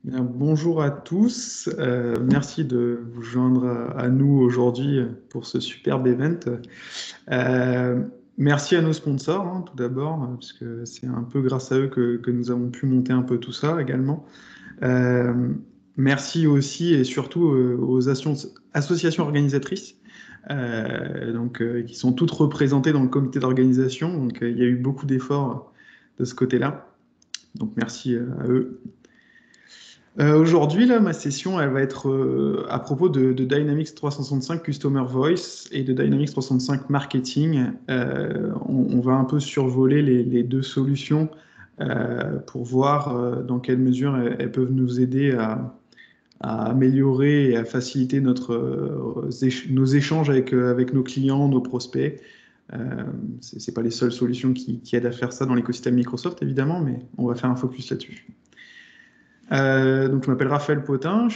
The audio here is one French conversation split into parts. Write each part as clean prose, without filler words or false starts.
Bien, bonjour à tous. Merci de vous joindre à nous aujourd'hui pour ce superbe event. Euh, Merci à nos sponsors, hein, tout d'abord, parce que c'est un peu grâce à eux que nous avons pu monter un peu tout ça également. Euh, Merci aussi et surtout aux associations organisatrices, qui sont toutes représentées dans le comité d'organisation. Donc, il y a eu beaucoup d'efforts de ce côté-là. Donc, merci à eux. Aujourd'hui, là, ma session, elle va être à propos de Dynamics 365 Customer Voice et de Dynamics 365 Marketing. On va un peu survoler les deux solutions pour voir dans quelle mesure elles peuvent nous aider à améliorer et à faciliter nos échanges avec nos clients, nos prospects. C'est pas les seules solutions qui aident à faire ça dans l'écosystème Microsoft, évidemment, mais on va faire un focus là-dessus. Donc, je m'appelle Raphaël Potin,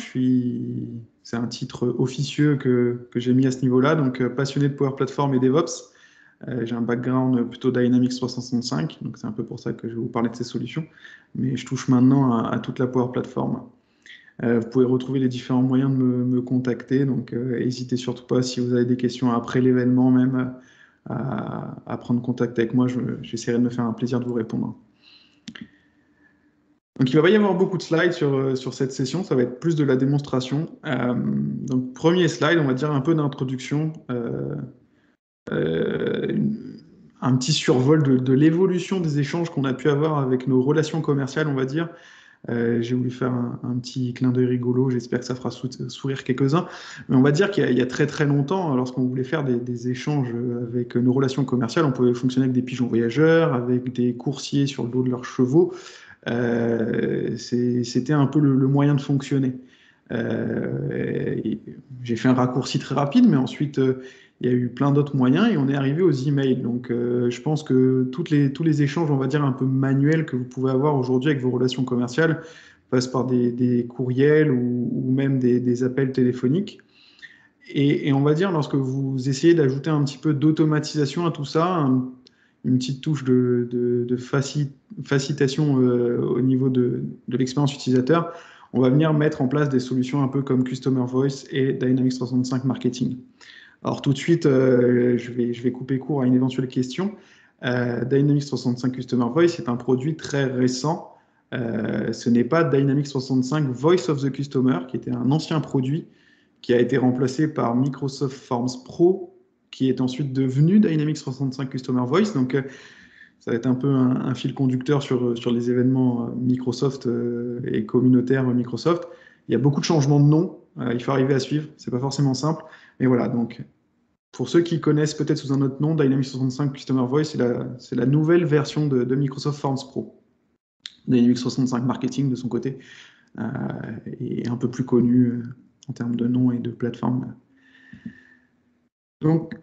c'est un titre officieux que j'ai mis à ce niveau-là, donc passionné de Power Platform et DevOps. J'ai un background plutôt Dynamics 365, donc c'est un peu pour ça que je vais vous parler de ces solutions, mais je touche maintenant à toute la Power Platform. Vous pouvez retrouver les différents moyens de me contacter, donc n'hésitez surtout pas si vous avez des questions après l'événement même à prendre contact avec moi, j'essaierai de me faire un plaisir de vous répondre. Donc, il va pas y avoir beaucoup de slides sur cette session, ça va être plus de la démonstration. Donc, premier slide, on va dire un peu d'introduction, un petit survol de l'évolution des échanges qu'on a pu avoir avec nos relations commerciales, on va dire. J'ai voulu faire un petit clin d'œil rigolo, j'espère que ça fera sourire quelques-uns. Mais on va dire qu'il y a très très longtemps, lorsqu'on voulait faire des échanges avec nos relations commerciales, on pouvait fonctionner avec des pigeons voyageurs, avec des coursiers sur le dos de leurs chevaux. C'était un peu le moyen de fonctionner. J'ai fait un raccourci très rapide, mais ensuite, il y a eu plein d'autres moyens et on est arrivé aux emails. Donc, je pense que tous les échanges, on va dire, un peu manuels que vous pouvez avoir aujourd'hui avec vos relations commerciales passent par des courriels ou même des appels téléphoniques. Et on va dire, lorsque vous essayez d'ajouter un petit peu d'automatisation à tout ça, une petite touche de facilitation au niveau de l'expérience utilisateur, on va venir mettre en place des solutions un peu comme Customer Voice et Dynamics 365 Marketing. Alors tout de suite, je vais couper court à une éventuelle question. Dynamics 365 Customer Voice est un produit très récent. Ce n'est pas Dynamics 365 Voice of the Customer, qui était un ancien produit qui a été remplacé par Microsoft Forms Pro, qui est ensuite devenu Dynamics 365 Customer Voice. Donc, ça va être un peu un fil conducteur sur les événements Microsoft et communautaires Microsoft. Il y a beaucoup de changements de nom. Il faut arriver à suivre. C'est pas forcément simple. Mais voilà, donc, pour ceux qui connaissent peut-être sous un autre nom, Dynamics 365 Customer Voice, c'est la nouvelle version de Microsoft Forms Pro. Dynamics 365 Marketing, de son côté, est un peu plus connu en termes de nom et de plateforme. Donc,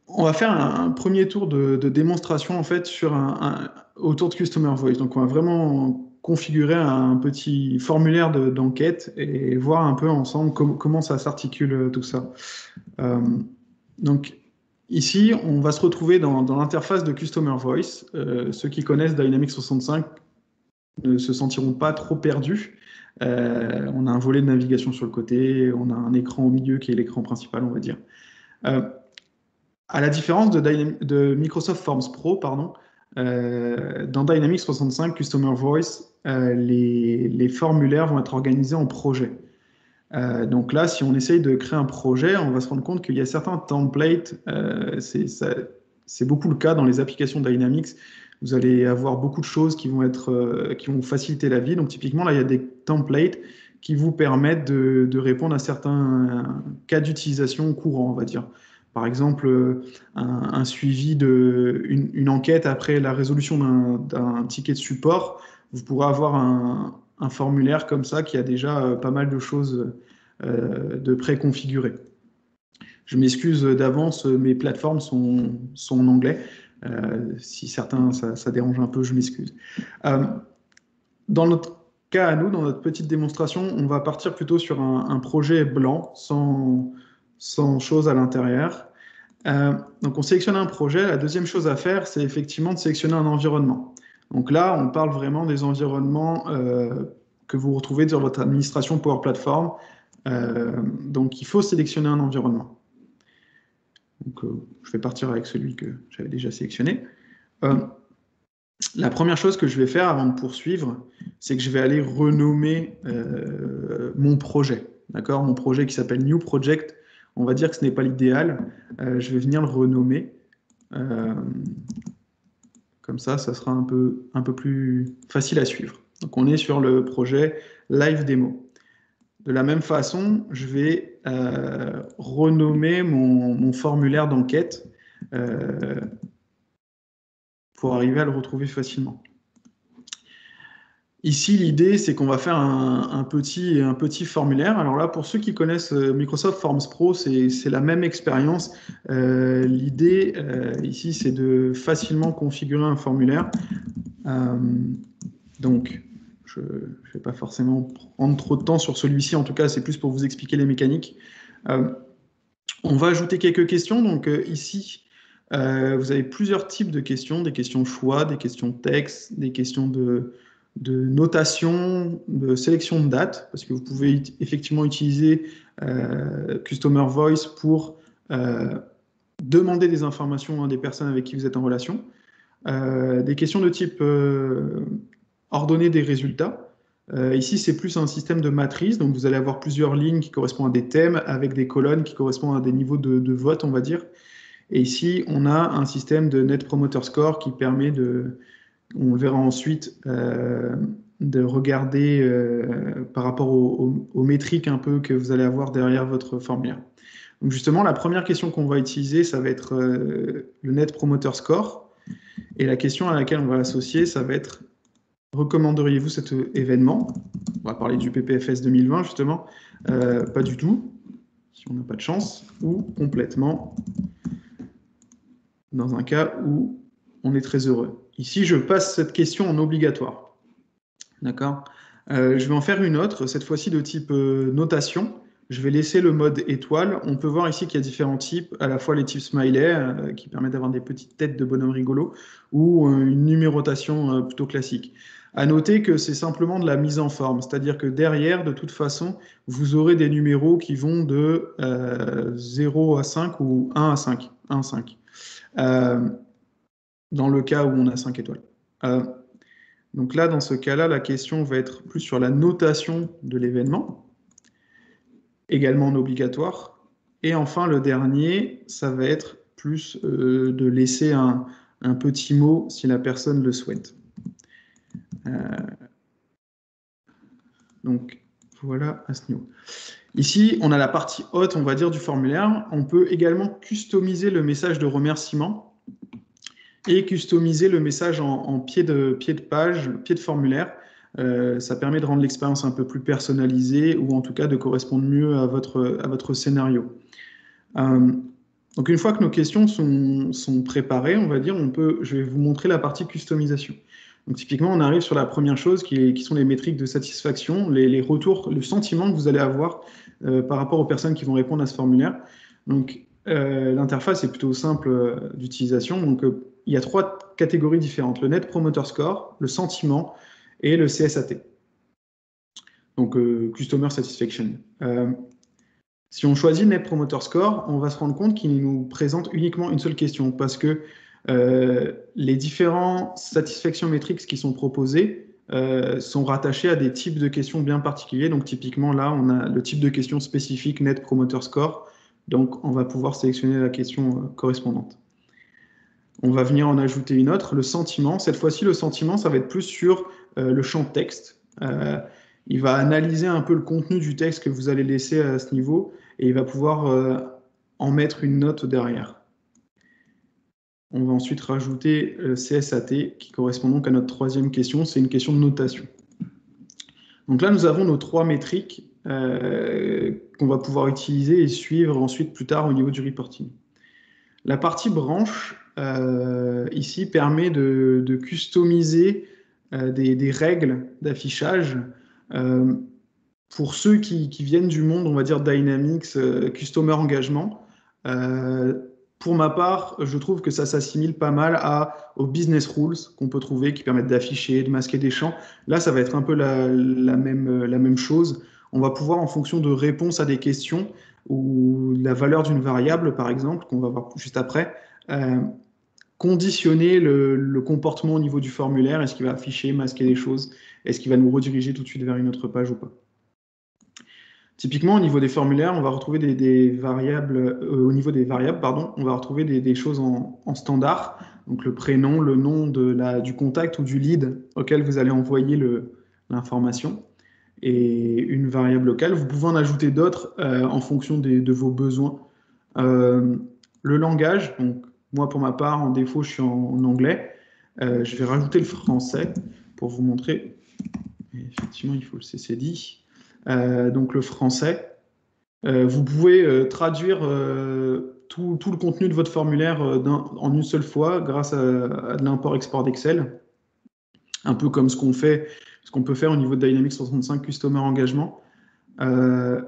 on va faire un premier tour de démonstration en fait autour de Customer Voice. Donc, on va vraiment configurer un petit formulaire d'enquête et voir un peu ensemble comment ça s'articule tout ça. Euh, donc, ici, on va se retrouver dans l'interface de Customer Voice. Ceux qui connaissent Dynamics 65 ne se sentiront pas trop perdus. On a un volet de navigation sur le côté, on a un écran au milieu qui est l'écran principal, on va dire. Euh, à la différence de Microsoft Forms Pro, pardon, dans Dynamics 365 Customer Voice, les formulaires vont être organisés en projets. Donc là, si on essaye de créer un projet, on va se rendre compte qu'il y a certains templates, c'est beaucoup le cas dans les applications Dynamics. Vous allez avoir beaucoup de choses qui vont faciliter la vie. Donc typiquement, là, il y a des templates qui vous permettent de répondre à certains cas d'utilisation courants, on va dire. Par exemple, un suivi une enquête après la résolution d'un ticket de support. Vous pourrez avoir un formulaire comme ça qui a déjà pas mal de choses de préconfigurées. Je m'excuse d'avance, mes plateformes sont en anglais. Si certains, ça dérange un peu, je m'excuse. Dans notre cas à nous, dans notre petite démonstration, on va partir plutôt sur un projet blanc, sans choses à l'intérieur. Donc on sélectionne un projet. La deuxième chose à faire, c'est effectivement de sélectionner un environnement. Donc là, on parle vraiment des environnements que vous retrouvez sur votre administration Power Platform. Donc, il faut sélectionner un environnement. Donc, je vais partir avec celui que j'avais déjà sélectionné. La première chose que je vais faire avant de poursuivre, c'est que je vais aller renommer mon projet. D'accord? Mon projet qui s'appelle New Project, on va dire que ce n'est pas l'idéal. Je vais venir le renommer. Comme ça sera un peu plus facile à suivre. Donc, on est sur le projet Live Demo. De la même façon, je vais renommer mon formulaire d'enquête pour arriver à le retrouver facilement. Ici, l'idée, c'est qu'on va faire un petit formulaire. Alors là, pour ceux qui connaissent Microsoft Forms Pro, c'est la même expérience. L'idée, ici, c'est de facilement configurer un formulaire. Donc, je ne vais pas forcément prendre trop de temps sur celui-ci. En tout cas, c'est plus pour vous expliquer les mécaniques. On va ajouter quelques questions. Donc, ici, vous avez plusieurs types de questions. Des questions choix, des questions texte, des questions de notation, de sélection de date, parce que vous pouvez effectivement utiliser Customer Voice pour demander des informations à des personnes avec qui vous êtes en relation. Des questions de type ordonner des résultats. Ici, c'est plus un système de matrice, donc vous allez avoir plusieurs lignes qui correspondent à des thèmes, avec des colonnes qui correspondent à des niveaux de vote, on va dire. Et ici, on a un système de Net Promoter Score qui permet de, on le verra ensuite, de regarder par rapport aux métriques un peu que vous allez avoir derrière votre formulaire. Donc justement, la première question qu'on va utiliser, ça va être le Net Promoter Score. Et la question à laquelle on va l'associer, ça va être recommanderiez-vous cet événement? On va parler du PPFS 2020 justement. Pas du tout, si on n'a pas de chance, ou complètement, dans un cas où on est très heureux. Ici, je passe cette question en obligatoire. D'accord? Je vais en faire une autre, cette fois-ci de type notation. Je vais laisser le mode étoile. On peut voir ici qu'il y a différents types, à la fois les types smiley, qui permettent d'avoir des petites têtes de bonhommes rigolos, ou une numérotation plutôt classique. À noter que c'est simplement de la mise en forme, c'est-à-dire que derrière, de toute façon, vous aurez des numéros qui vont de 0 à 5 ou 1 à 5. 1 à 5. Dans le cas où on a 5 étoiles. Donc là, dans ce cas-là, la question va être plus sur la notation de l'événement, également en obligatoire. Et enfin, le dernier, ça va être plus de laisser un petit mot si la personne le souhaite. Donc, voilà à ce niveau. Ici, on a la partie haute, on va dire, du formulaire. On peut également customiser le message de remerciement et customiser le message en pied de page, pied de formulaire. Ça permet de rendre l'expérience un peu plus personnalisée ou en tout cas de correspondre mieux à votre scénario. Donc une fois que nos questions sont préparées, on va dire, je vais vous montrer la partie customisation. Donc typiquement, on arrive sur la première chose qui sont les métriques de satisfaction, les retours, le sentiment que vous allez avoir par rapport aux personnes qui vont répondre à ce formulaire. Donc l'interface est plutôt simple d'utilisation. Donc il y a 3 catégories différentes, le Net Promoter Score, le sentiment et le CSAT. Donc Customer Satisfaction. Si on choisit Net Promoter Score, on va se rendre compte qu'il nous présente uniquement une seule question parce que les différents satisfaction metrics qui sont proposés sont rattachés à des types de questions bien particuliers. Donc typiquement là, on a le type de question spécifique Net Promoter Score. Donc on va pouvoir sélectionner la question correspondante. On va venir en ajouter une autre, le sentiment. Cette fois-ci, le sentiment, ça va être plus sur le champ texte. Il va analyser un peu le contenu du texte que vous allez laisser à ce niveau et il va pouvoir en mettre une note derrière. On va ensuite rajouter le CSAT qui correspond donc à notre 3e question, c'est une question de notation. Donc là, nous avons nos 3 métriques qu'on va pouvoir utiliser et suivre ensuite plus tard au niveau du reporting. La partie branche, ici, permet de customiser des règles d'affichage pour ceux qui viennent du monde, on va dire, Dynamics, Customer Engagement. Pour ma part, je trouve que ça s'assimile pas mal aux business rules qu'on peut trouver, qui permettent d'afficher, de masquer des champs. Là, ça va être un peu la même chose. On va pouvoir, en fonction de réponses à des questions ou la valeur d'une variable, par exemple, qu'on va voir juste après, euh, conditionner le comportement au niveau du formulaire. Est-ce qu'il va afficher, masquer des choses? Est-ce qu'il va nous rediriger tout de suite vers une autre page ou pas? Typiquement, au niveau des formulaires, on va retrouver des variables, au niveau des variables, pardon, on va retrouver des choses en standard, donc le prénom, le nom du contact ou du lead auquel vous allez envoyer l'information, et une variable locale. Vous pouvez en ajouter d'autres en fonction de vos besoins. Euh, le langage, donc moi pour ma part, en défaut, je suis en anglais. Je vais rajouter le français pour vous montrer. Et effectivement, il faut le CCD. Donc le français. Vous pouvez traduire tout le contenu de votre formulaire en une seule fois grâce à de l'import-export d'Excel, un peu comme ce qu'on peut faire au niveau de Dynamics 365 Customer Engagement. Euh,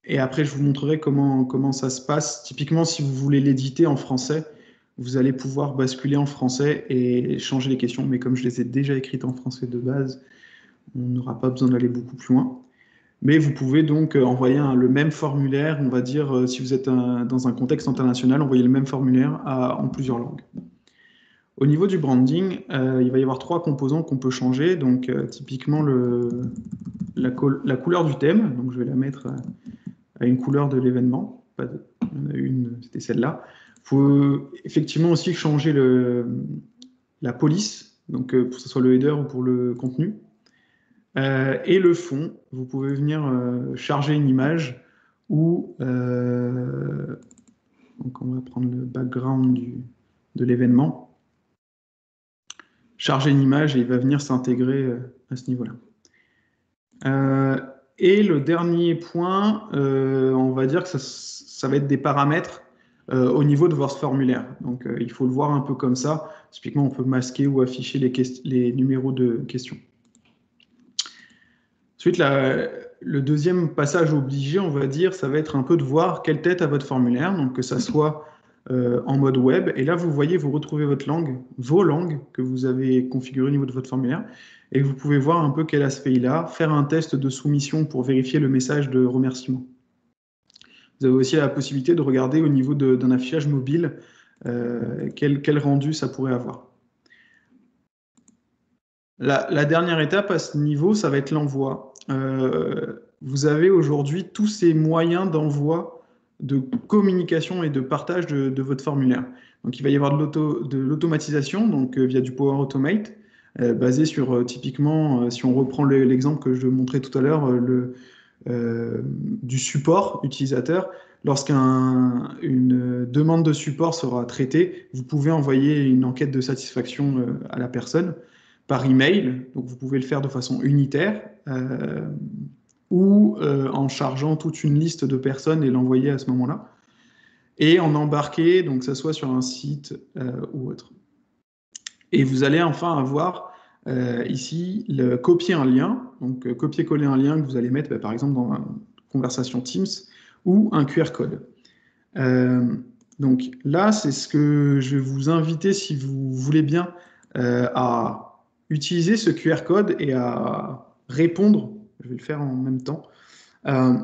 et après, je vous montrerai comment ça se passe. Typiquement, si vous voulez l'éditer en français, vous allez pouvoir basculer en français et changer les questions. Mais comme je les ai déjà écrites en français de base, on n'aura pas besoin d'aller beaucoup plus loin. Mais vous pouvez donc envoyer le même formulaire, on va dire, si vous êtes dans un contexte international, envoyer le même formulaire en plusieurs langues. Au niveau du branding, il va y avoir trois composants qu'on peut changer. Donc, typiquement, la couleur du thème. Donc, je vais la mettre à une couleur de l'événement. Il y en a une, c'était celle-là. Il faut effectivement aussi changer la police, donc pour que ce soit le header ou pour le contenu. Et le fond, vous pouvez venir charger une image ou donc on va prendre le background de l'événement, charger une image et il va venir s'intégrer à ce niveau-là. Euh, et le dernier point, on va dire que ça va être des paramètres au niveau de votre formulaire. Donc il faut le voir un peu comme ça. Typiquement, on peut masquer ou afficher les numéros de questions. Ensuite, le deuxième passage obligé, on va dire, ça va être un peu de voir quelle tête a votre formulaire, donc que ça soit en mode web. Et là, vous voyez, vous retrouvez votre langue, vos langues que vous avez configurées au niveau de votre formulaire, et vous pouvez voir un peu quel aspect il a, faire un test de soumission pour vérifier le message de remerciement. Vous avez aussi la possibilité de regarder au niveau d'un affichage mobile quel rendu ça pourrait avoir. La dernière étape à ce niveau, ça va être l'envoi. Vous avez aujourd'hui tous ces moyens d'envoi, de communication et de partage de votre formulaire. Donc, il va y avoir de l'automatisation, donc via du Power Automate, basé sur typiquement, si on reprend l'exemple que je montrais tout à l'heure, du support utilisateur. Lorsqu'une demande de support sera traitée, vous pouvez envoyer une enquête de satisfaction à la personne par email. Donc vous pouvez le faire de façon unitaire ou en chargeant toute une liste de personnes et l'envoyer à ce moment-là. Et en embarquer, donc que ce soit sur un site ou autre. Et vous allez enfin avoir ici le copier un lien, donc copier-coller un lien que vous allez mettre par exemple dans une conversation Teams ou un QR code. Donc là, c'est ce que je vais vous inviter, si vous voulez bien, à utiliser ce QR code et à répondre. Je vais le faire en même temps. Euh,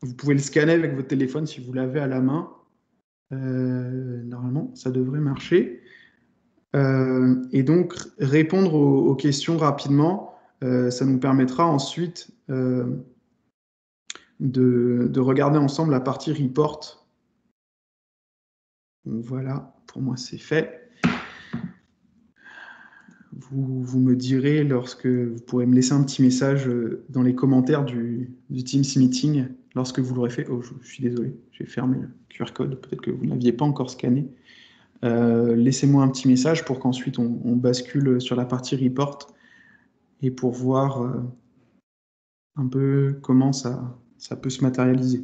Vous pouvez le scanner avec votre téléphone si vous l'avez à la main. Normalement, ça devrait marcher. Et donc, répondre aux questions rapidement, ça nous permettra ensuite de regarder ensemble la partie report. Donc voilà, pour moi, c'est fait. Vous me direz lorsque vous pourrez me laisser un petit message dans les commentaires du Teams Meeting lorsque vous l'aurez fait. Oh, je suis désolé, j'ai fermé le QR code. Peut-être que vous ne l'aviez pas encore scanné. Laissez-moi un petit message pour qu'ensuite on bascule sur la partie report et pour voir un peu comment ça peut se matérialiser.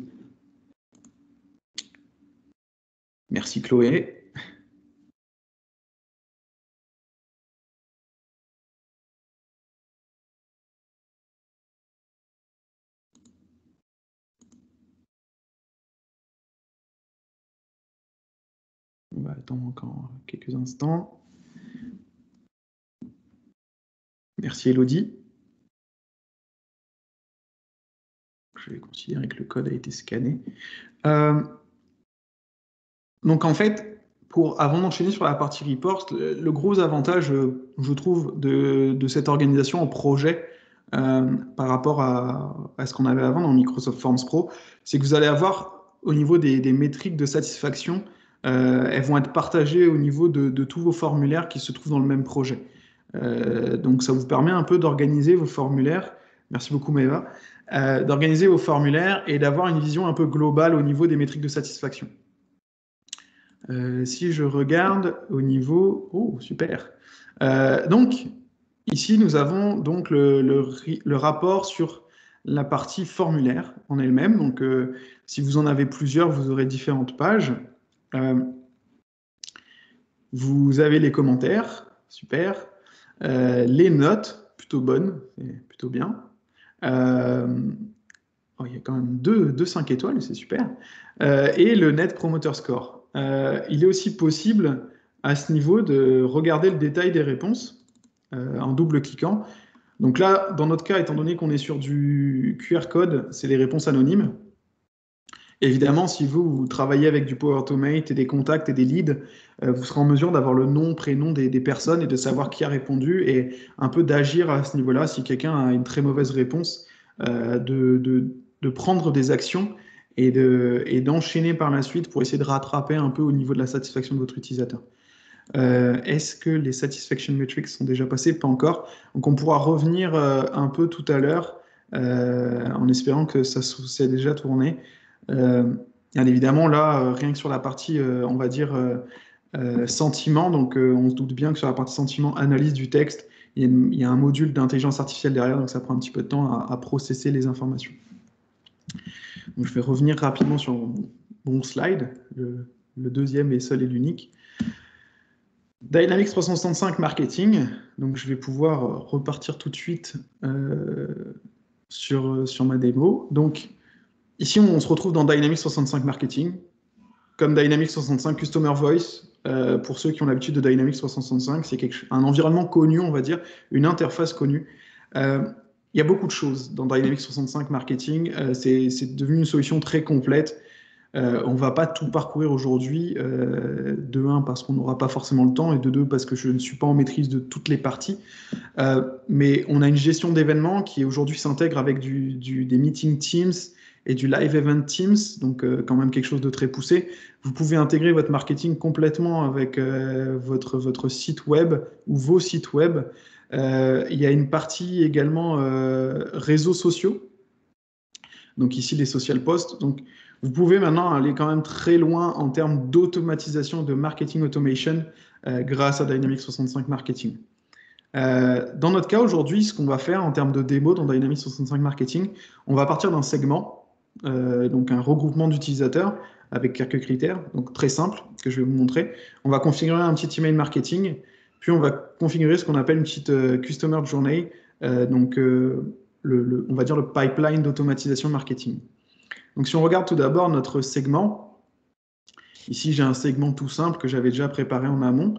Merci Chloé. On va attendre encore quelques instants. Merci Elodie. Je vais considérer que le code a été scanné. Donc en fait, avant d'enchaîner sur la partie report, le gros avantage, je trouve, de cette organisation en projet par rapport à ce qu'on avait avant dans Microsoft Forms Pro, c'est que vous allez avoir au niveau des métriques de satisfaction, elles vont être partagées au niveau de tous vos formulaires qui se trouvent dans le même projet. Donc ça vous permet un peu d'organiser vos formulaires. Merci beaucoup Maëva. D'organiser vos formulaires et d'avoir une vision un peu globale au niveau des métriques de satisfaction. Si je regarde au niveau... Oh, super. Donc, ici, nous avons donc le rapport sur la partie formulaire en elle-même. Donc, si vous en avez plusieurs, vous aurez différentes pages. Vous avez les commentaires, super. Les notes, plutôt bonnes, c'est plutôt bien. Oh, il y a quand même deux 5 étoiles, c'est super. Et le Net Promoter Score. Il est aussi possible à ce niveau de regarder le détail des réponses en double-cliquant. Donc là, dans notre cas, étant donné qu'on est sur du QR code, c'est des réponses anonymes. Évidemment, si vous travaillez avec du Power Automate et des contacts et des leads, vous serez en mesure d'avoir le nom, prénom des personnes et de savoir qui a répondu et un peu d'agir à ce niveau-là. Si quelqu'un a une très mauvaise réponse, de prendre des actions et d'enchaîner par la suite pour essayer de rattraper un peu au niveau de la satisfaction de votre utilisateur. Est-ce que les satisfaction metrics sont déjà passés? Pas encore. Donc on pourra revenir un peu tout à l'heure en espérant que ça s'est déjà tourné. Bien évidemment, là, rien que sur la partie, on va dire, sentiment, donc on se doute bien que sur la partie sentiment, analyse du texte, il y a un module d'intelligence artificielle derrière, donc ça prend un petit peu de temps à processer les informations. Donc, je vais revenir rapidement sur mon slide, le deuxième et seul et l'unique. Dynamics 365 Marketing. Donc, je vais pouvoir repartir tout de suite sur ma démo. Donc, ici, on se retrouve dans Dynamics 365 Marketing. Comme Dynamics 365 Customer Voice, pour ceux qui ont l'habitude de Dynamics 365, c'est un environnement connu, on va dire, une interface connue. Il y a beaucoup de choses dans Dynamics 365 Marketing. C'est devenu une solution très complète. On ne va pas tout parcourir aujourd'hui, de 1 parce qu'on n'aura pas forcément le temps et de 2 parce que je ne suis pas en maîtrise de toutes les parties. Mais on a une gestion d'événements qui aujourd'hui s'intègre avec des meeting Teams et du live event Teams, donc quand même quelque chose de très poussé. Vous pouvez intégrer votre marketing complètement avec votre site web ou vos sites web. Il y a une partie également réseaux sociaux. Donc ici, les social posts. Donc, vous pouvez maintenant aller quand même très loin en termes d'automatisation, de marketing automation grâce à Dynamics 365 Marketing. Dans notre cas aujourd'hui, ce qu'on va faire en termes de démo dans Dynamics 365 Marketing, on va partir d'un segment, donc un regroupement d'utilisateurs avec quelques critères, donc très simple, que je vais vous montrer. On va configurer un petit email marketing, puis on va configurer ce qu'on appelle une petite customer journey, donc on va dire le pipeline d'automatisation marketing. Donc si on regarde tout d'abord notre segment, ici j'ai un segment tout simple que j'avais déjà préparé en amont.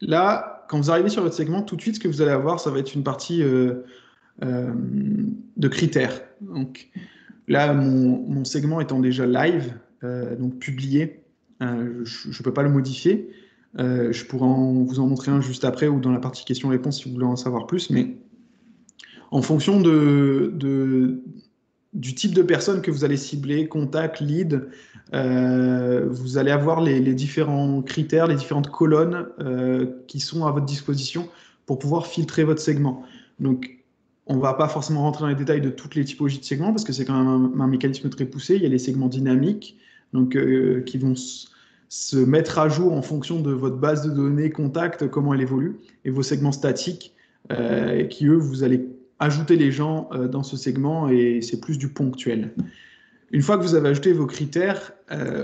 Là, quand vous arrivez sur votre segment, tout de suite ce que vous allez avoir, ça va être une partie de critères. Donc là, mon segment étant déjà live, donc publié, je ne peux pas le modifier. Je pourrais vous en montrer un juste après ou dans la partie questions-réponses si vous voulez en savoir plus, mais en fonction du type de personne que vous allez cibler, contact, lead, vous allez avoir les différents critères, les différentes colonnes qui sont à votre disposition pour pouvoir filtrer votre segment. Donc, on ne va pas forcément rentrer dans les détails de toutes les typologies de segments parce que c'est quand même un mécanisme très poussé. Il y a les segments dynamiques donc, qui vont se mettre à jour en fonction de votre base de données, contact, comment elle évolue, et vos segments statiques qui, eux, vous allez ajouter les gens dans ce segment et c'est plus du ponctuel. Une fois que vous avez ajouté vos critères,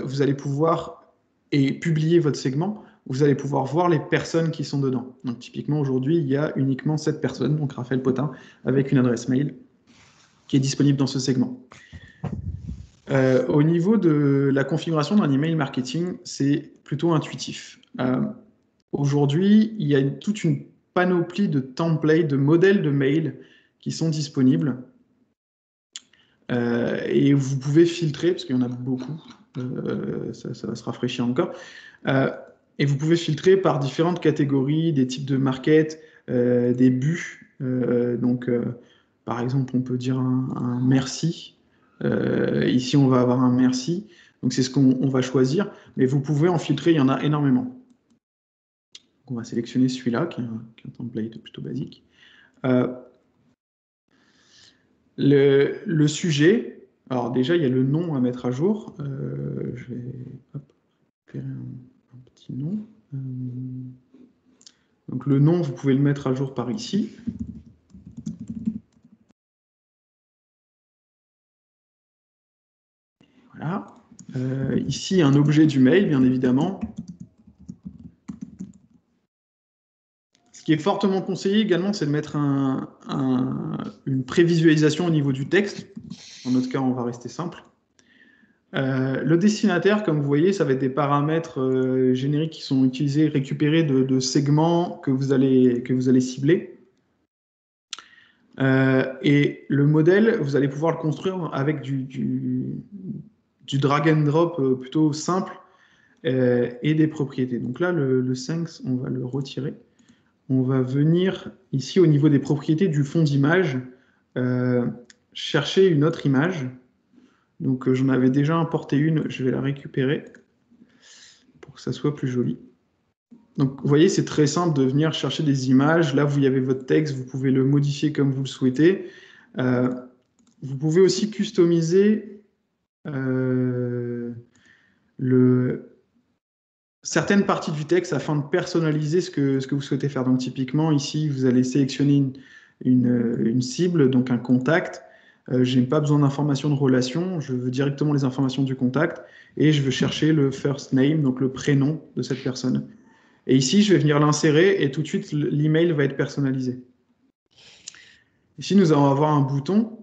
vous allez pouvoir publier votre segment, vous allez pouvoir voir les personnes qui sont dedans. Donc typiquement aujourd'hui, il y a uniquement 7 personnes, donc Raphaël Potin, avec une adresse mail qui est disponible dans ce segment. Au niveau de la configuration d'un email marketing, c'est plutôt intuitif. Aujourd'hui, il y a toute une panoplie de templates, de modèles de mail qui sont disponibles. Et vous pouvez filtrer, parce qu'il y en a beaucoup, ça va se rafraîchir encore. Et vous pouvez filtrer par différentes catégories, des types de market, des buts. Par exemple, on peut dire un merci. Ici, on va avoir un merci. Donc, c'est ce qu'on va choisir. Mais vous pouvez en filtrer, il y en a énormément. Donc, on va sélectionner celui-là, qui est un template plutôt basique. Le sujet, alors déjà, il y a le nom à mettre à jour. Je vais faire un petit nom. Donc le nom, vous pouvez le mettre à jour par ici. Voilà. Ici, un objet du mail, bien évidemment. Ce qui est fortement conseillé également, c'est de mettre une prévisualisation au niveau du texte. Dans notre cas, on va rester simple. Le destinataire, comme vous voyez, ça va être des paramètres génériques qui sont utilisés, récupérés de segments que vous allez cibler. Et le modèle, vous allez pouvoir le construire avec du drag and drop plutôt simple et des propriétés. Donc là, le 5, on va le retirer. On va venir ici au niveau des propriétés du fond d'image, chercher une autre image. Donc j'en avais déjà importé une, je vais la récupérer pour que ça soit plus joli. Donc vous voyez, c'est très simple de venir chercher des images. Là, vous avez votre texte, vous pouvez le modifier comme vous le souhaitez. Vous pouvez aussi customiser certaines parties du texte afin de personnaliser ce que vous souhaitez faire. Donc typiquement, ici, vous allez sélectionner une cible, donc un contact. Je n'ai pas besoin d'informations de relation, je veux directement les informations du contact et je veux chercher le first name, donc le prénom de cette personne. Et ici, je vais venir l'insérer et tout de suite, l'email va être personnalisé. Ici, nous allons avoir un bouton.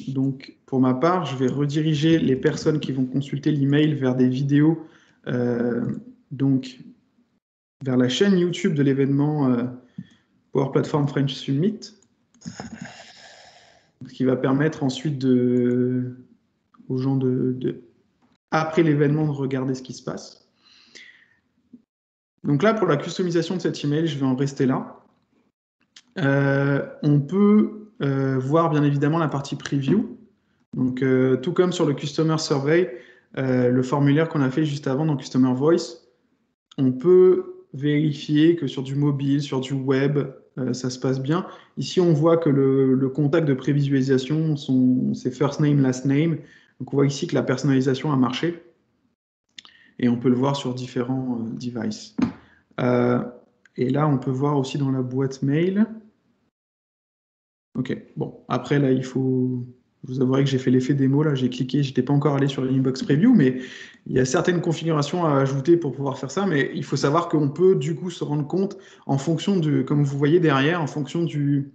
Donc, pour ma part, je vais rediriger les personnes qui vont consulter l'email vers des vidéos, donc vers la chaîne YouTube de l'événement Power Platform French Summit, ce qui va permettre ensuite aux gens après l'événement de regarder ce qui se passe. Donc là, pour la customisation de cet email, je vais en rester là. On peut voir bien évidemment la partie preview. Donc, tout comme sur le Customer Survey, le formulaire qu'on a fait juste avant dans Customer Voice, on peut vérifier que sur du mobile, sur du web, ça se passe bien. Ici, on voit que le contact de prévisualisation, c'est first name, last name. Donc, on voit ici que la personnalisation a marché. Et on peut le voir sur différents devices. Et là, on peut voir aussi dans la boîte mail. Ok, bon, après, là, je vous avouerai que j'ai fait l'effet démo, là, j'ai cliqué, j'étais pas encore allé sur l'inbox preview, mais il y a certaines configurations à ajouter pour pouvoir faire ça, mais il faut savoir qu'on peut du coup se rendre compte en fonction comme vous voyez derrière, en fonction du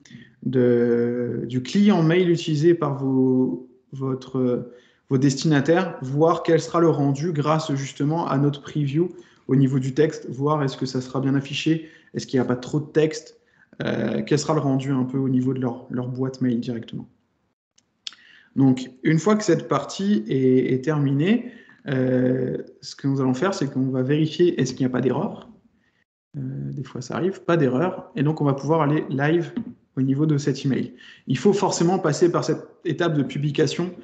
client mail utilisé par vos destinataires, voir quel sera le rendu grâce justement à notre preview au niveau du texte, voir est-ce que ça sera bien affiché, est-ce qu'il n'y a pas trop de texte, quel sera le rendu un peu au niveau de leur boîte mail directement. Donc, une fois que cette partie est terminée, ce que nous allons faire, c'est qu'on va vérifier est-ce qu'il n'y a pas d'erreur. Des fois, ça arrive, pas d'erreur. Et donc, on va pouvoir aller live au niveau de cet email. Il faut forcément passer par cette étape de publication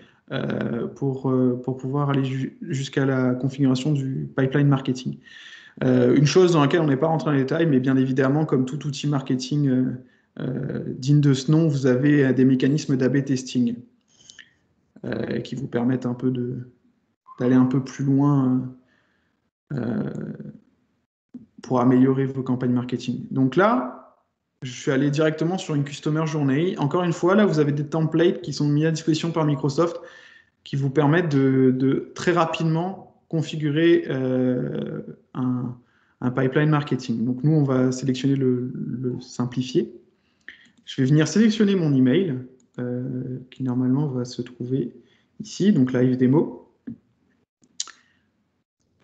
pour pouvoir aller jusqu'à la configuration du pipeline marketing. Une chose dans laquelle on n'est pas rentré dans les détails, mais bien évidemment, comme tout outil marketing digne de ce nom, vous avez des mécanismes d'A/B testing qui vous permettent un peu d'aller un peu plus loin pour améliorer vos campagnes marketing. Donc là, je suis allé directement sur une Customer Journey. Encore une fois, là, vous avez des templates qui sont mis à disposition par Microsoft qui vous permettent de très rapidement configurer un pipeline marketing. Donc nous, on va sélectionner le simplifier. Je vais venir sélectionner mon email qui normalement va se trouver ici, donc live démo.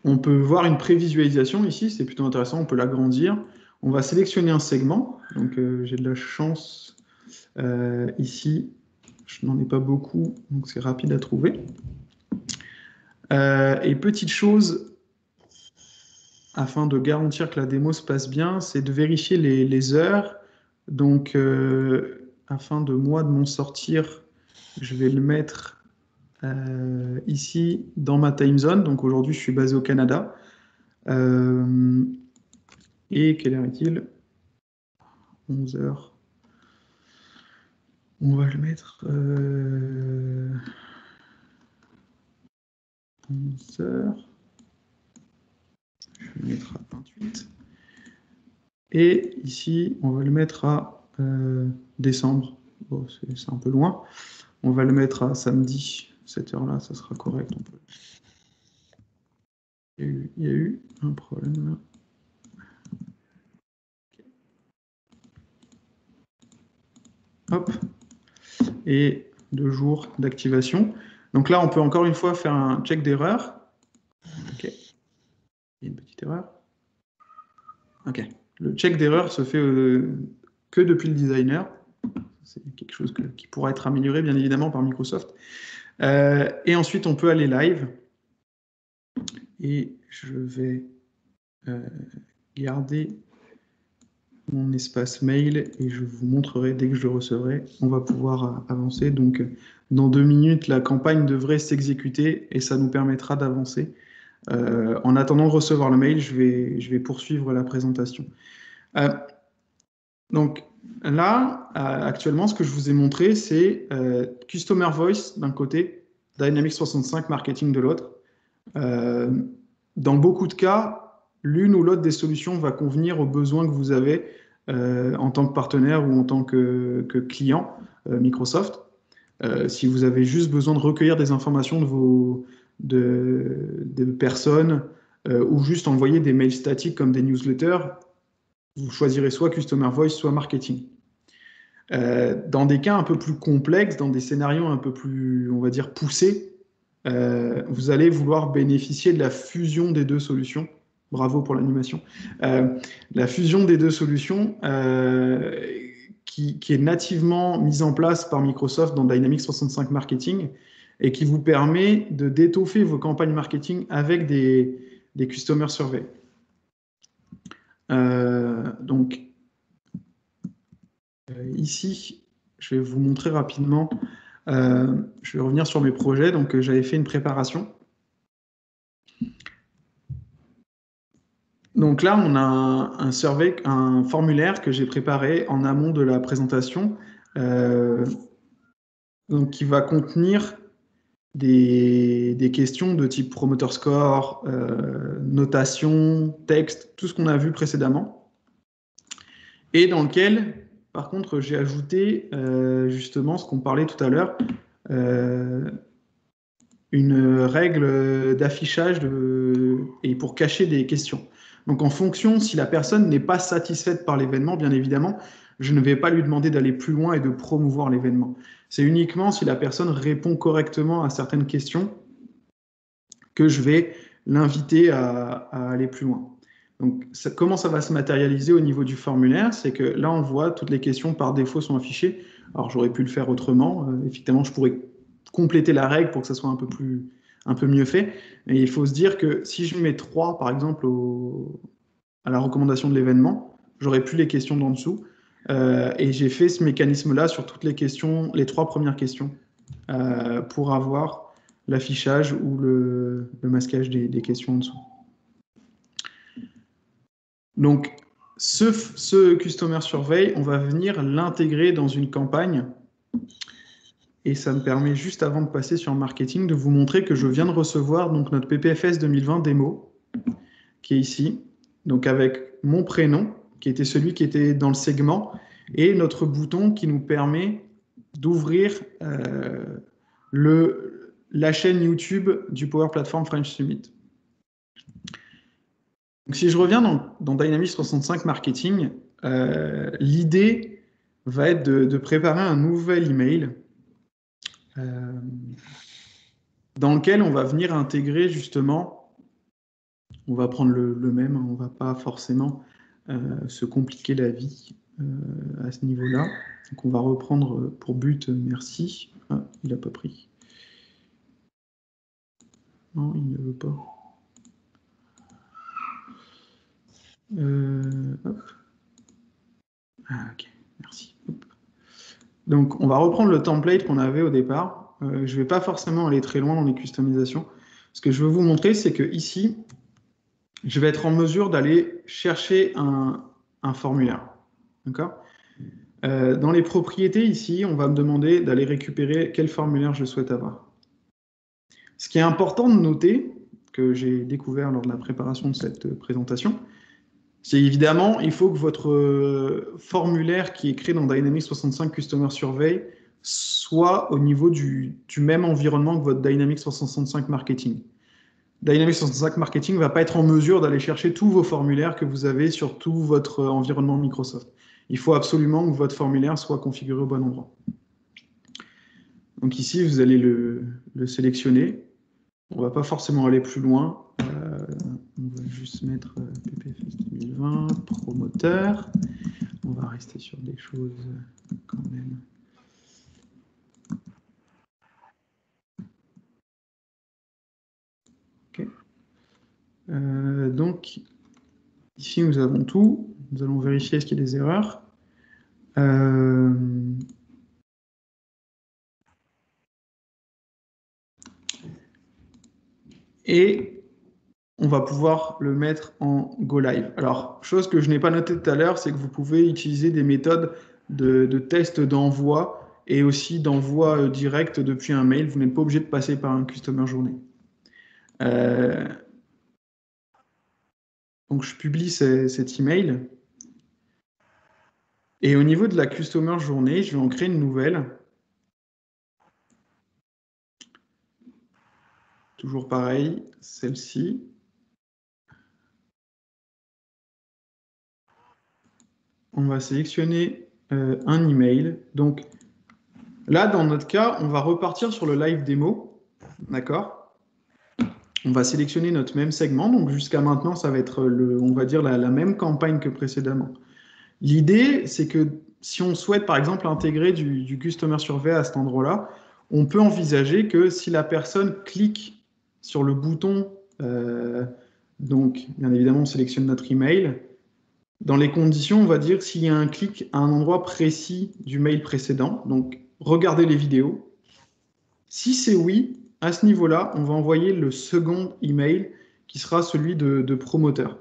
On peut voir une prévisualisation ici, c'est plutôt intéressant, on peut l'agrandir. On va sélectionner un segment, donc j'ai de la chance ici, je n'en ai pas beaucoup, donc c'est rapide à trouver. Et petite chose, afin de garantir que la démo se passe bien, c'est de vérifier les heures. Donc, afin de moi de m'en sortir, je vais le mettre ici dans ma time zone. Donc aujourd'hui, je suis basé au Canada. Et quelle heure est-il? 11 heures. On va le mettre 11 heures. Je vais le mettre à 28. Et ici, on va le mettre à décembre. Bon, c'est un peu loin. On va le mettre à samedi. Cette heure-là, ça sera correct. Il y a eu un problème là. Hop. Et 2 jours d'activation. Donc là, on peut encore une fois faire un check d'erreur. OK. Il y a une petite erreur. OK. Le check d'erreur se fait que depuis le designer. C'est quelque chose qui pourra être amélioré, bien évidemment, par Microsoft. Et ensuite, on peut aller live. Et je vais garder mon espace mail et je vous montrerai dès que je le recevrai. On va pouvoir avancer. Donc, dans 2 minutes, la campagne devrait s'exécuter et ça nous permettra d'avancer. En attendant de recevoir le mail, je vais poursuivre la présentation. Donc là, actuellement, ce que je vous ai montré, c'est Customer Voice d'un côté, Dynamics 365 Marketing de l'autre. Dans beaucoup de cas, l'une ou l'autre des solutions va convenir aux besoins que vous avez en tant que partenaire ou en tant que client Microsoft. Si vous avez juste besoin de recueillir des informations de personnes ou juste envoyer des mails statiques comme des newsletters, vous choisirez soit Customer Voice, soit Marketing. Dans des cas un peu plus complexes, dans des scénarios un peu plus, on va dire, poussés, vous allez vouloir bénéficier de la fusion des 2 solutions. Bravo pour l'animation. La fusion des 2 solutions qui est nativement mise en place par Microsoft dans Dynamics 365 Marketing et qui vous permet d'étoffer vos campagnes marketing avec des Customer Surveys. Donc, ici, je vais vous montrer rapidement. Je vais revenir sur mes projets. Donc, j'avais fait une préparation. Donc là, on a un survey, un formulaire que j'ai préparé en amont de la présentation, donc qui va contenir des questions de type promoter score, notation, texte, tout ce qu'on a vu précédemment, et dans lequel, par contre, j'ai ajouté justement ce qu'on parlait tout à l'heure, une règle d'affichage et pour cacher des questions. Donc en fonction, si la personne n'est pas satisfaite par l'événement, bien évidemment, je ne vais pas lui demander d'aller plus loin et de promouvoir l'événement. C'est uniquement si la personne répond correctement à certaines questions que je vais l'inviter à aller plus loin. Donc, comment ça va se matérialiser au niveau du formulaire? C'est que là, on voit toutes les questions par défaut sont affichées. Alors, j'aurais pu le faire autrement. Effectivement, je pourrais compléter la règle pour que ça soit un peu mieux fait. Mais il faut se dire que si je mets 3, par exemple, à la recommandation de l'événement, j'aurais plus les questions d'en dessous. Et j'ai fait ce mécanisme-là sur toutes les questions, les 3 premières questions, pour avoir l'affichage ou le masquage des questions en dessous. Donc, ce Customer Survey, on va venir l'intégrer dans une campagne. Et ça me permet, juste avant de passer sur le marketing, de vous montrer que je viens de recevoir donc, notre PPFS 2020 démo, qui est ici, donc avec mon prénom, qui était celui qui était dans le segment, et notre bouton qui nous permet d'ouvrir la chaîne YouTube du Power Platform French Summit. Donc, si je reviens dans Dynamics 365 Marketing, l'idée va être de préparer un nouvel email. dans lequel on va venir intégrer justement, on va prendre le même, hein, on ne va pas forcément se compliquer la vie à ce niveau-là. Donc on va reprendre pour but, merci. Ah, il n'a pas pris. Non, il ne veut pas. Hop. Ah, ok, merci. Hop. Donc, on va reprendre le template qu'on avait au départ. Je ne vais pas forcément aller très loin dans les customisations. Ce que je veux vous montrer, c'est que ici, je vais être en mesure d'aller chercher un formulaire. D'accord? Dans les propriétés, ici, on va me demander d'aller récupérer quel formulaire je souhaite avoir. Ce qui est important de noter, que j'ai découvert lors de la préparation de cette présentation, c'est évidemment, il faut que votre formulaire qui est créé dans Dynamics 65 Customer Survey soit au niveau du même environnement que votre Dynamics 365 Marketing. Dynamics 365 Marketing ne va pas être en mesure d'aller chercher tous vos formulaires que vous avez sur tout votre environnement Microsoft. Il faut absolument que votre formulaire soit configuré au bon endroit. Donc ici, vous allez le sélectionner. On ne va pas forcément aller plus loin. On va juste mettre PPFS 2020, promoteur. On va rester sur des choses quand même. Okay. Donc, ici, nous avons tout. Nous allons vérifier est-ce qu'il y a des erreurs. Et on va pouvoir le mettre en Go Live. Alors, chose que je n'ai pas notée tout à l'heure, c'est que vous pouvez utiliser des méthodes de test d'envoi et aussi d'envoi direct depuis un mail. Vous n'êtes pas obligé de passer par un Customer Journey. Donc, je publie cet email. Et au niveau de la Customer Journée, je vais en créer une nouvelle. Toujours pareil, celle-ci. On va sélectionner un email. Donc, là, dans notre cas, on va repartir sur le live démo. D'accord? On va sélectionner notre même segment. Donc, jusqu'à maintenant, ça va être, on va dire, la même campagne que précédemment. L'idée, c'est que si on souhaite, par exemple, intégrer du Customer Survey à cet endroit-là, on peut envisager que si la personne clique sur le bouton, donc, bien évidemment, on sélectionne notre email. Dans les conditions, on va dire s'il y a un clic à un endroit précis du mail précédent, donc regardez les vidéos. Si c'est oui, à ce niveau-là, on va envoyer le second email qui sera celui de promoteur.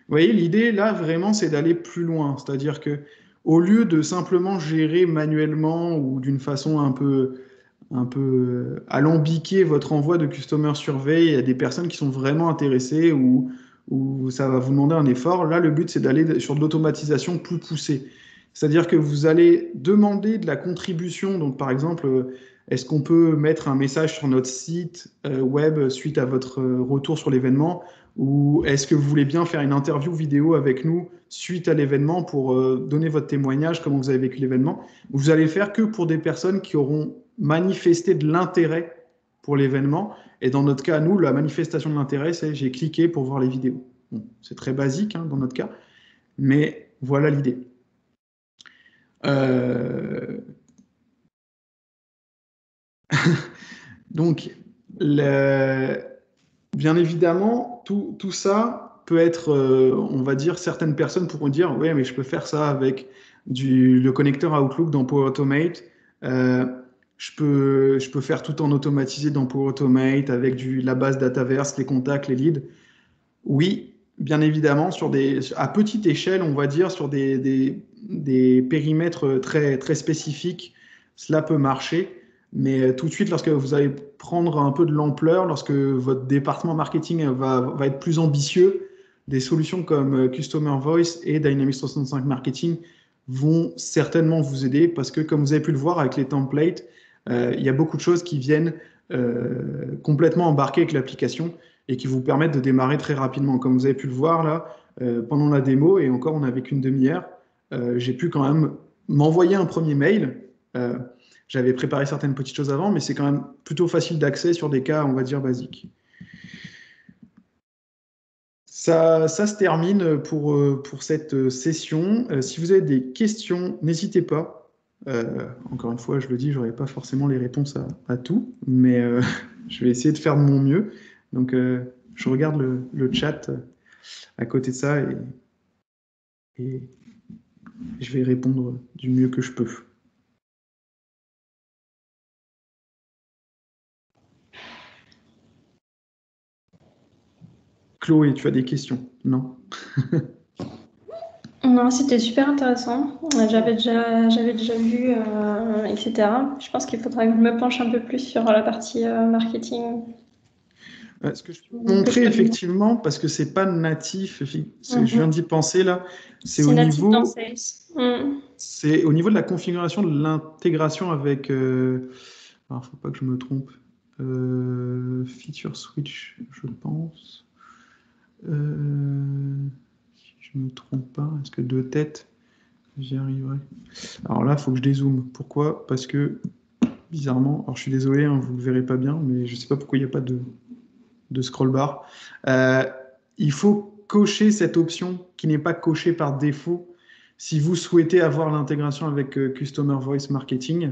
Vous voyez, l'idée là, vraiment, c'est d'aller plus loin. C'est-à-dire que au lieu de simplement gérer manuellement ou d'une façon un peu alambiquer votre envoi de Customer Survey à des personnes qui sont vraiment intéressées ou ça va vous demander un effort, là, le but, c'est d'aller sur de l'automatisation plus poussée. C'est-à-dire que vous allez demander de la contribution. Donc, par exemple, est-ce qu'on peut mettre un message sur notre site web suite à votre retour sur l'événement? Ou est-ce que vous voulez bien faire une interview vidéo avec nous suite à l'événement pour donner votre témoignage, comment vous avez vécu l'événement? Vous allez le faire que pour des personnes qui auront manifesté de l'intérêt pour l'événement. Et dans notre cas, nous, la manifestation de l'intérêt, c'est j'ai cliqué pour voir les vidéos. Bon, c'est très basique hein, dans notre cas, mais voilà l'idée. Donc, bien évidemment, tout ça peut être, on va dire, certaines personnes pourront dire, ouais, mais je peux faire ça avec le connecteur Outlook dans Power Automate. Je peux faire tout en automatisé dans Power Automate avec la base Dataverse, les contacts, les leads. Oui, bien évidemment, à petite échelle, on va dire, sur des périmètres très, très spécifiques, cela peut marcher. Mais tout de suite, lorsque vous allez prendre un peu de l'ampleur, lorsque votre département marketing va être plus ambitieux, des solutions comme Customer Voice et Dynamics 365 Marketing vont certainement vous aider parce que, comme vous avez pu le voir avec les templates, il y a beaucoup de choses qui viennent complètement embarquer avec l'application et qui vous permettent de démarrer très rapidement. Comme vous avez pu le voir là, pendant la démo, et encore on n'avait qu'une demi-heure, j'ai pu quand même m'envoyer un premier mail. j'avais préparé certaines petites choses avant, mais c'est quand même plutôt facile d'accès sur des cas, on va dire, basiques. Ça se termine pour cette session. Si vous avez des questions, n'hésitez pas. Encore une fois, je le dis, je n'aurai pas forcément les réponses à tout, mais je vais essayer de faire de mon mieux. Donc, je regarde le chat à côté de ça et je vais répondre du mieux que je peux. Chloé, tu as des questions? Non? Non, c'était super intéressant. J'avais déjà vu, etc. Je pense qu'il faudra que je me penche un peu plus sur la partie marketing. Ce que je peux montrer effectivement, parce que c'est pas natif, je viens d'y penser là, c'est au natif dans niveau, Sales. c'est au niveau de la configuration de l'intégration avec. Alors, faut pas que je me trompe. Feature switch, je pense. Si je me trompe pas, est-ce que de tête, j'y arriverai? Alors là, il faut que je dézoome. Pourquoi? Parce que bizarrement, alors je suis désolé, hein, vous ne le verrez pas bien, mais je sais pas pourquoi il n'y a pas de scroll bar. Il faut cocher cette option qui n'est pas cochée par défaut si vous souhaitez avoir l'intégration avec Customer Voice Marketing.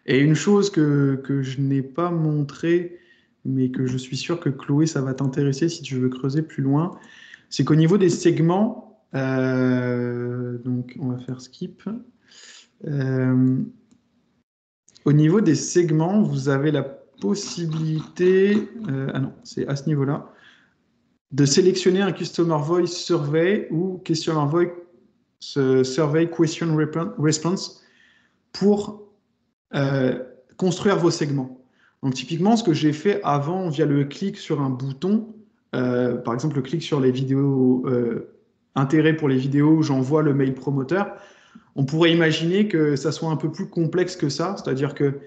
Et une chose que je n'ai pas montré, mais que je suis sûr que Chloé, ça va t'intéresser si tu veux creuser plus loin, c'est qu'au niveau des segments, donc on va faire skip. Au niveau des segments, vous avez la possibilité, ah non, c'est à ce niveau-là, de sélectionner un Customer Voice Survey ou Customer Voice Survey Question Response pour construire vos segments. Donc typiquement, ce que j'ai fait avant via le clic sur un bouton, par exemple le clic sur les vidéos, intérêt pour les vidéos, j'envoie le mail promoteur, on pourrait imaginer que ça soit un peu plus complexe que ça, c'est-à-dire que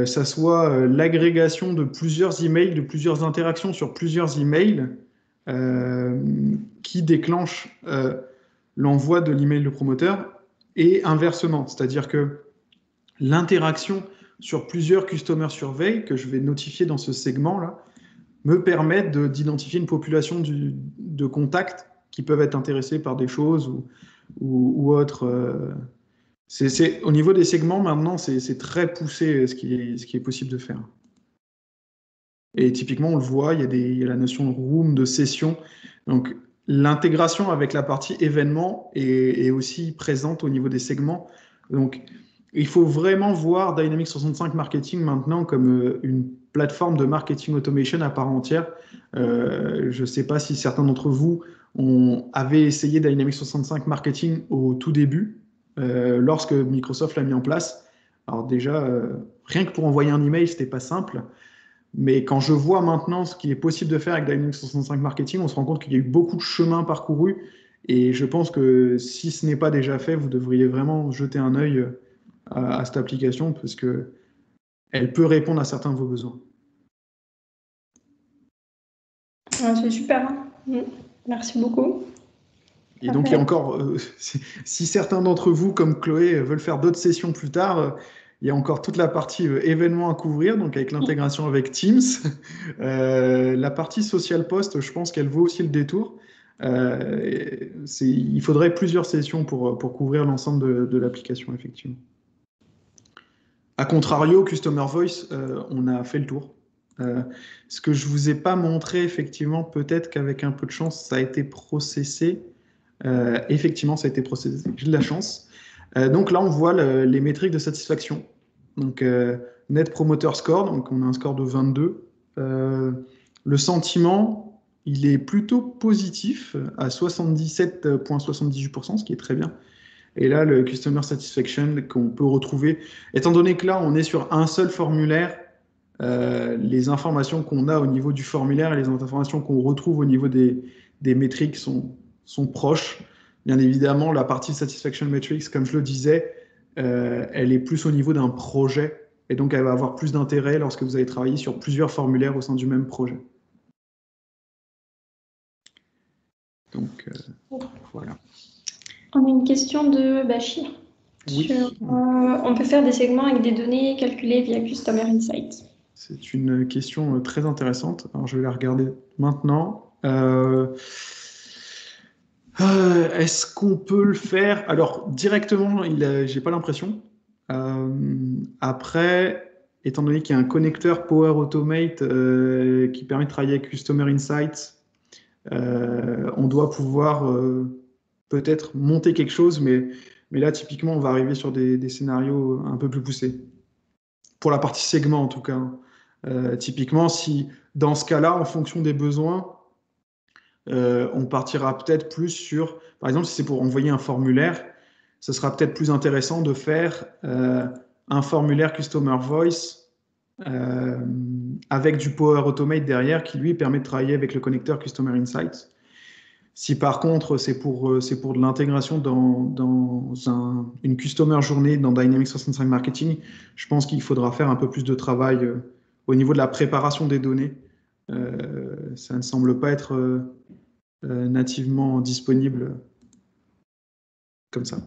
ça soit l'agrégation de plusieurs emails, de plusieurs interactions sur plusieurs emails euh, qui déclenchent l'envoi de l'email de promoteur et inversement, c'est-à-dire que l'interaction sur plusieurs customer surveys que je vais notifier dans ce segment-là me permet d'identifier une population de contacts qui peuvent être intéressés par des choses ou autres. Au niveau des segments, maintenant, c'est très poussé ce qui est possible de faire. Et typiquement, on le voit, il y a la notion de room, de session. Donc, l'intégration avec la partie événement est aussi présente au niveau des segments. Donc, il faut vraiment voir Dynamics 365 Marketing maintenant comme une plateforme de marketing automation à part entière. Je ne sais pas si certains d'entre vous avaient essayé Dynamics 365 Marketing au tout début, lorsque Microsoft l'a mis en place. Alors déjà, rien que pour envoyer un email, c'était pas simple. Mais quand je vois maintenant ce qu'il est possible de faire avec Dynamics 365 Marketing, on se rend compte qu'il y a eu beaucoup de chemin parcouru. Et je pense que si ce n'est pas déjà fait, vous devriez vraiment jeter un œil à cette application parce que elle peut répondre à certains de vos besoins. C'est super. Merci beaucoup. Et donc, il y a encore, si certains d'entre vous, comme Chloé, veulent faire d'autres sessions plus tard, il y a encore toute la partie événements à couvrir, donc avec l'intégration avec Teams. La partie social post, je pense qu'elle vaut aussi le détour. Il faudrait plusieurs sessions pour couvrir l'ensemble de l'application, effectivement. A contrario, Customer Voice, on a fait le tour. Ce que je vous ai pas montré, effectivement, peut-être qu'avec un peu de chance, ça a été processé. Effectivement, ça a été processé. J'ai de la chance. Donc là, on voit les métriques de satisfaction. Donc, Net Promoter Score, donc on a un score de 22. Le sentiment, il est plutôt positif à 77,78%, ce qui est très bien. Et là, le Customer Satisfaction qu'on peut retrouver, étant donné que là, on est sur un seul formulaire, les informations qu'on a au niveau du formulaire et les informations qu'on retrouve au niveau des métriques sont proches. Bien évidemment, la partie Satisfaction Metrics, comme je le disais, elle est plus au niveau d'un projet et donc elle va avoir plus d'intérêt lorsque vous allez travailler sur plusieurs formulaires au sein du même projet. Donc, voilà. On a une question de Bachir. Sur, Oui, on peut faire des segments avec des données calculées via Customer Insight. c'est une question très intéressante. Alors, je vais la regarder maintenant. Est-ce qu'on peut le faire? Alors, directement, j'ai pas l'impression. Après, étant donné qu'il y a un connecteur Power Automate qui permet de travailler avec Customer Insights, on doit pouvoir peut-être monter quelque chose, mais là, typiquement, on va arriver sur des scénarios un peu plus poussés. Pour la partie segment, en tout cas. Typiquement, si dans ce cas-là, en fonction des besoins, on partira peut-être plus sur, par exemple, si c'est pour envoyer un formulaire, ce sera peut-être plus intéressant de faire un formulaire Customer Voice euh, avec du Power Automate derrière qui lui permet de travailler avec le connecteur Customer Insights. Si par contre c'est pour de l'intégration une Customer journée dans Dynamics 365 Marketing, je pense qu'il faudra faire un peu plus de travail au niveau de la préparation des données. Ça ne semble pas être nativement disponible comme ça.